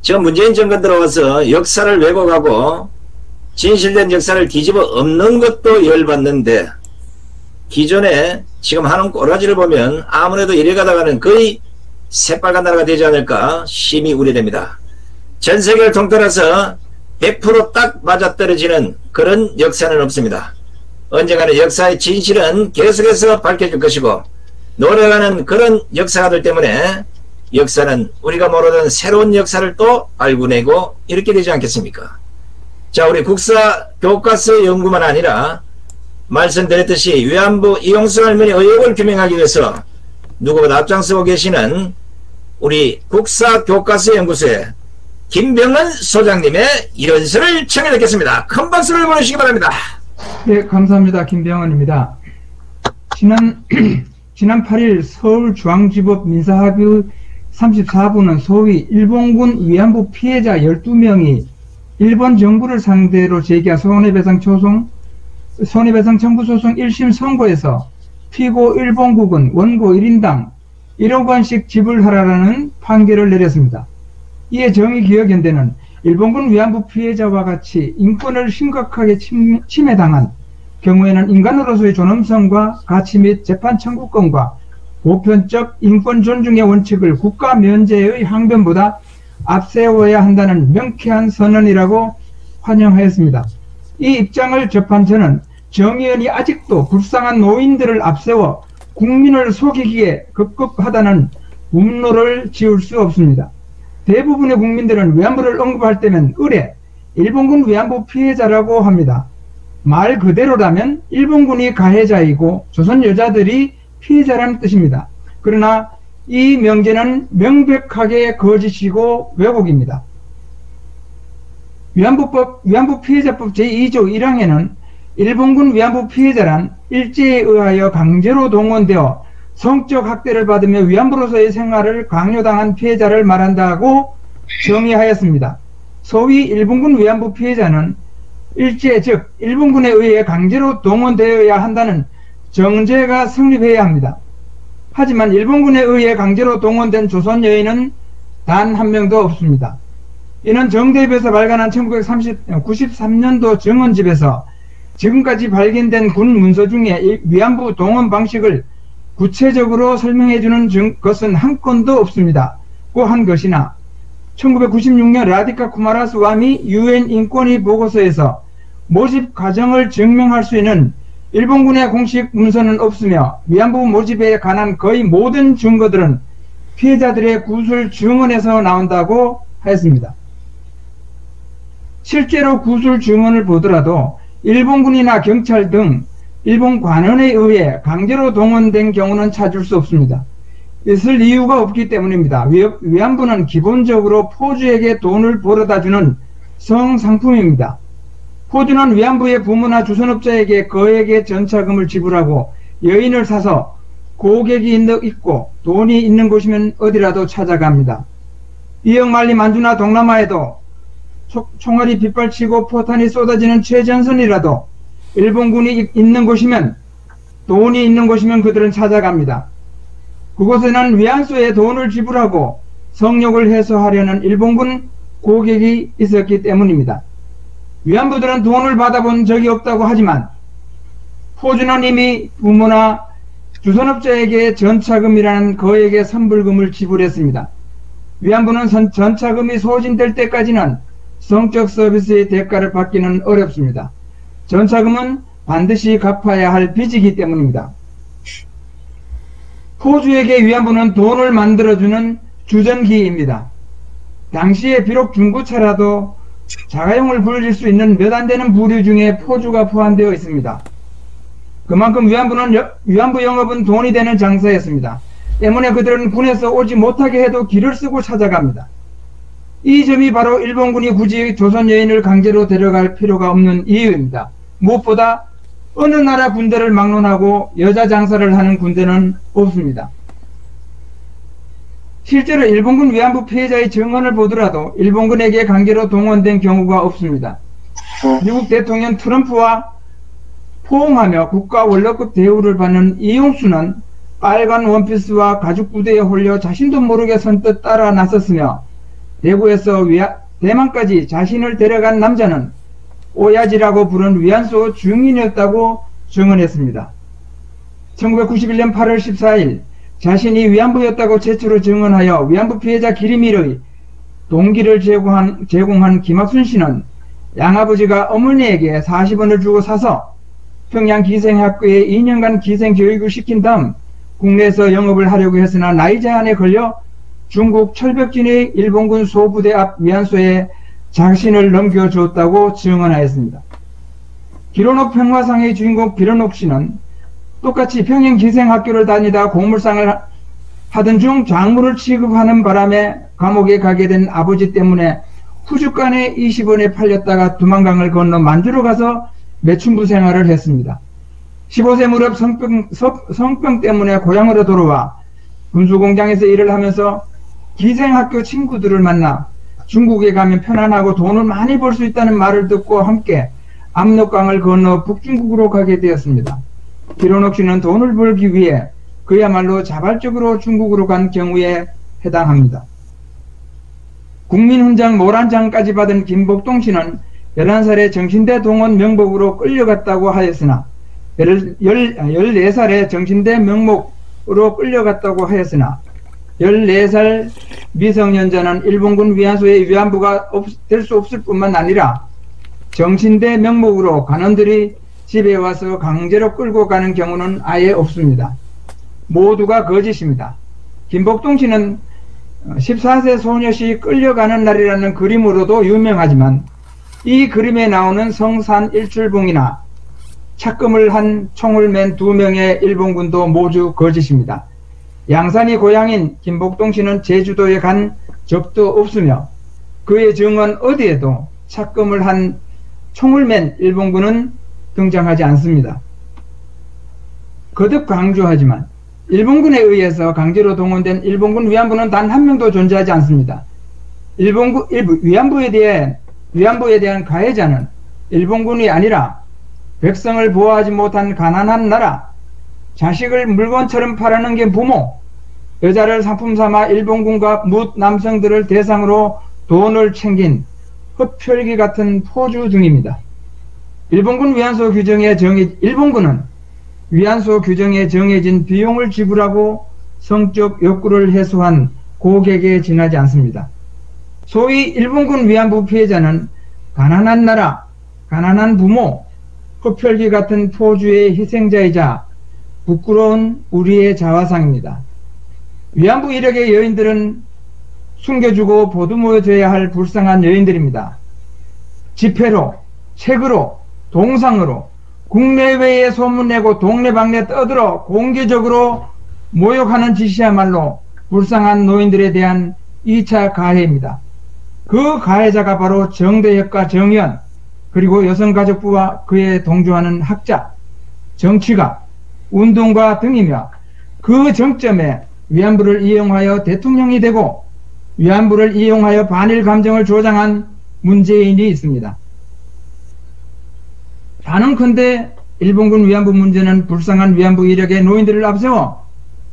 지금 문재인 정권 들어와서 역사를 왜곡하고 진실된 역사를 뒤집어 엎는 것도 열받는데 기존에 지금 하는 꼬라지를 보면 아무래도 이래 가다가는 거의 새빨간 나라가 되지 않을까 심히 우려됩니다. 전 세계를 통틀어서 100% 딱 맞아떨어지는 그런 역사는 없습니다. 언젠가는 역사의 진실은 계속해서 밝혀질 것이고 노래가는 그런 역사가들 때문에 역사는 우리가 모르던 새로운 역사를 또 발굴해내고 이렇게 되지 않겠습니까? 자, 우리 국사 교과서 연구만 아니라 말씀드렸듯이 위안부 이용수 할머니 의혹을 규명하기 위해서 누구보다 앞장서고 계시는 우리 국사 교과서 연구소의 김병헌 소장님의 연설을 청해 듣겠습니다. 큰 박수를 보내주시기 바랍니다. 네, 감사합니다. 김병헌입니다. 지난 8일 서울중앙지법 민사합의 34부는 소위 일본군 위안부 피해자 12명이 일본 정부를 상대로 제기한 손해배상 청구 소송 1심 선고에서 피고 일본국은 원고 1인당 1억 원씩 지불하라는 판결을 내렸습니다. 이에 정의기억연대는 일본군 위안부 피해자와 같이 인권을 심각하게 침해당한 경우에는 인간으로서의 존엄성과 가치 및 재판 청구권과 보편적 인권 존중의 원칙을 국가 면제의 항변보다 앞세워야 한다는 명쾌한 선언이라고 환영하였습니다. 이 입장을 접한 저는 정의연이 아직도 불쌍한 노인들을 앞세워 국민을 속이기에 급급하다는 분노를 지울 수 없습니다. 대부분의 국민들은 위안부를 언급할 때면 의례 일본군 위안부 피해자라고 합니다. 말 그대로라면 일본군이 가해자이고 조선 여자들이 피해자라는 뜻입니다. 그러나 이 명제는 명백하게 거짓이고 왜곡입니다. 위안부 피해자법 제2조 1항에는 일본군 위안부 피해자란 일제에 의하여 강제로 동원되어 성적 학대를 받으며 위안부로서의 생활을 강요당한 피해자를 말한다고 정의하였습니다. 소위 일본군 위안부 피해자는 일제 즉 일본군에 의해 강제로 동원되어야 한다는 정죄가 성립해야 합니다. 하지만 일본군에 의해 강제로 동원된 조선 여인은 단 한 명도 없습니다. 이는 정대협에서 발간한 1993년도 정원집에서 지금까지 발견된 군 문서 중에 위안부 동원 방식을 구체적으로 설명해주는 것은 한 건도 없습니다. 고 한 것이나 1996년 라디카 쿠마라스와미 UN 인권위 보고서에서 모집 과정을 증명할 수 있는 일본군의 공식 문서는 없으며 위안부 모집에 관한 거의 모든 증거들은 피해자들의 구술 증언에서 나온다고 하였습니다. 실제로 구술 증언을 보더라도 일본군이나 경찰 등 일본 관원에 의해 강제로 동원된 경우는 찾을 수 없습니다. 있을 이유가 없기 때문입니다. 위안부는 기본적으로 포주에게 돈을 벌어다주는 성상품입니다. 포주는 위안부의 부모나 주선업자에게 거액의 전차금을 지불하고 여인을 사서 고객이 있고 돈이 있는 곳이면 어디라도 찾아갑니다. 이역만리 만주나 동남아에도 총알이 빗발치고 포탄이 쏟아지는 최전선이라도 일본군이 있는 곳이면 돈이 있는 곳이면 그들은 찾아갑니다. 그곳에는 위안소에 돈을 지불하고 성욕을 해소하려는 일본군 고객이 있었기 때문입니다. 위안부들은 돈을 받아본 적이 없다고 하지만 포주는 이미 부모나 주선업자에게 전차금이라는 거액의 선불금을 지불했습니다. 위안부는 전차금이 소진될 때까지는 성적 서비스의 대가를 받기는 어렵습니다. 전차금은 반드시 갚아야 할 빚이기 때문입니다. 포주에게 위안부는 돈을 만들어주는 주전기입니다. 당시에 비록 중고차라도 자가용을 불릴 수 있는 몇 안 되는 부류 중에 포주가 포함되어 있습니다. 그만큼 위안부 영업은 돈이 되는 장사였습니다. 때문에 그들은 군에서 오지 못하게 해도 길을 쓰고 찾아갑니다. 이 점이 바로 일본군이 굳이 조선 여인을 강제로 데려갈 필요가 없는 이유입니다. 무엇보다 어느 나라 군대를 막론하고 여자 장사를 하는 군대는 없습니다. 실제로 일본군 위안부 피해자의 증언을 보더라도 일본군에게 강제로 동원된 경우가 없습니다. 미국 대통령 트럼프와 포옹하며 국가 원로급 대우를 받는 이용수는 빨간 원피스와 가죽 구두에 홀려 자신도 모르게 선뜻 따라 나섰으며 대구에서 대만까지 자신을 데려간 남자는 오야지라고 부른 위안소 증인이었다고 증언했습니다. 1991년 8월 14일 자신이 위안부였다고 최초로 증언하여 위안부 피해자 기리밀의 동기를 제공한 김학순 씨는 양아버지가 어머니에게 40원을 주고 사서 평양 기생학교에 2년간 기생교육을 시킨 다음 국내에서 영업을 하려고 했으나 나이 제한에 걸려 중국 철벽진의 일본군 소부대 앞 위안소에 자신을 넘겨줬다고 증언하였습니다. 기론옥 평화상의 주인공 기론옥 씨는 똑같이 평양 기생학교를 다니다 고물상을 하던 중 작물을 취급하는 바람에 감옥에 가게 된 아버지 때문에 후주간에 20원에 팔렸다가 두만강을 건너 만주로 가서 매춘부 생활을 했습니다. 15세 무렵 성병 때문에 고향으로 돌아와 군수공장에서 일을 하면서 기생학교 친구들을 만나 중국에 가면 편안하고 돈을 많이 벌 수 있다는 말을 듣고 함께 압록강을 건너 북중국으로 가게 되었습니다. 기론옥 씨는 돈을 벌기 위해 그야말로 자발적으로 중국으로 간 경우에 해당합니다. 국민훈장 모란장까지 받은 김복동 씨는 11살에 정신대 동원 명목으로 끌려갔다고 하였으나 14살에 정신대 명목으로 끌려갔다고 하였으나 14살 미성년자는 일본군 위안소의 위안부가 될 수 없을 뿐만 아니라 정신대 명목으로 간원들이 집에 와서 강제로 끌고 가는 경우는 아예 없습니다. 모두가 거짓입니다. 김복동 씨는 14세 소녀시 끌려가는 날이라는 그림으로도 유명하지만 이 그림에 나오는 성산 일출봉이나 착금을 한 총을 맨 2명의 일본군도 모두 거짓입니다. 양산이 고향인 김복동 씨는 제주도에 간 적도 없으며 그의 증언 어디에도 착금을 한 총을 맨 일본군은 등장하지 않습니다. 거듭 강조하지만 일본군에 의해서 강제로 동원된 일본군 위안부는 단 한 명도 존재하지 않습니다. 위안부에 대한 가해자는 일본군이 아니라 백성을 보호하지 못한 가난한 나라, 자식을 물건처럼 팔아는 게 부모, 여자를 상품 삼아 일본군과 뭇 남성들을 대상으로 돈을 챙긴 흡혈귀 같은 포주 등입니다. 일본군은 위안소 규정에 정해진 비용을 지불하고 성적 욕구를 해소한 고객에 지나지 않습니다. 소위 일본군 위안부 피해자는 가난한 나라, 가난한 부모, 흡혈귀 같은 포주의 희생자이자 부끄러운 우리의 자화상입니다. 위안부 이력의 여인들은 숨겨주고 보듬어줘야 할 불쌍한 여인들입니다. 지폐로, 책으로, 동상으로 국내외에 소문내고 동네방네 떠들어 공개적으로 모욕하는 짓이야말로 불쌍한 노인들에 대한 2차 가해입니다. 그 가해자가 바로 정대협과 정의원 그리고 여성가족부와 그에 동조하는 학자, 정치가, 운동가 등이며 그 정점에 위안부를 이용하여 대통령이 되고 위안부를 이용하여 반일 감정을 조장한 문재인이 있습니다. 단언컨대 일본군 위안부 문제는 불쌍한 위안부 이력의 노인들을 앞세워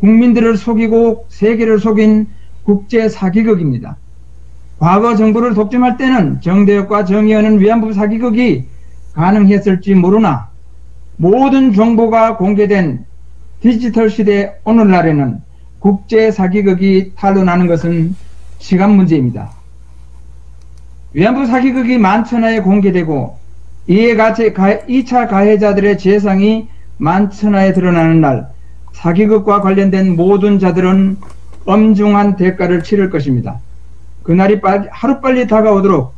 국민들을 속이고 세계를 속인 국제 사기극입니다. 과거 정부를 독점할 때는 정대협과 정의원은 위안부 사기극이 가능했을지 모르나 모든 정보가 공개된 디지털 시대 오늘날에는 국제 사기극이 탄로나는 것은 시간 문제입니다. 위안부 사기극이 만천하에 공개되고 이에 같이 2차 가해자들의 재상이 만천하에 드러나는 날 사기극과 관련된 모든 자들은 엄중한 대가를 치를 것입니다. 그날이 하루빨리 다가오도록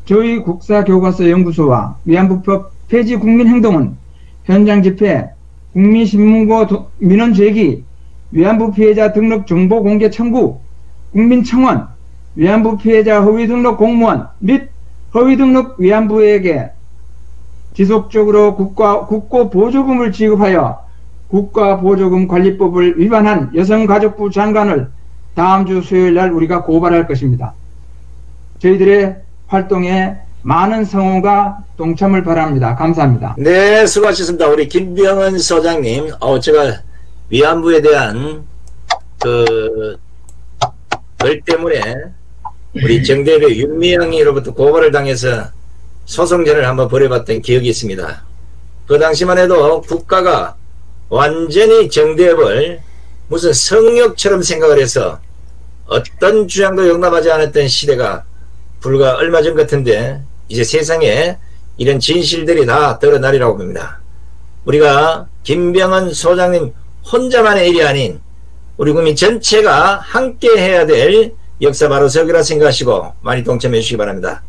저희 국사교과서 연구소와 위안부법 폐지 국민행동은 현장 집회, 국민신문고 민원 제기, 위안부 피해자 등록 정보 공개 청구, 국민청원, 위안부 피해자 허위 등록 공무원 및 허위 등록 위안부에게 지속적으로 국고 보조금을 지급하여 국가보조금 관리법을 위반한 여성가족부 장관을 다음 주 수요일 날 우리가 고발할 것입니다. 저희들의 활동에 많은 성원과 동참을 바랍니다. 감사합니다. 네, 수고하셨습니다. 우리 김병헌 소장님, 제가 위안부에 대한 글 때문에 우리 정대협의 윤미향이로부터 고발을 당해서 소송전을 한번 벌여봤던 기억이 있습니다. 그 당시만 해도 국가가 완전히 정대협을 무슨 성역처럼 생각을 해서 어떤 주장도 용납하지 않았던 시대가 불과 얼마 전 같은데, 이제 세상에 이런 진실들이 다 드러나리라고 봅니다. 우리가 김병헌 소장님 혼자만의 일이 아닌 우리 국민 전체가 함께 해야 될 역사 바로 서기라 생각하시고 많이 동참해 주시기 바랍니다.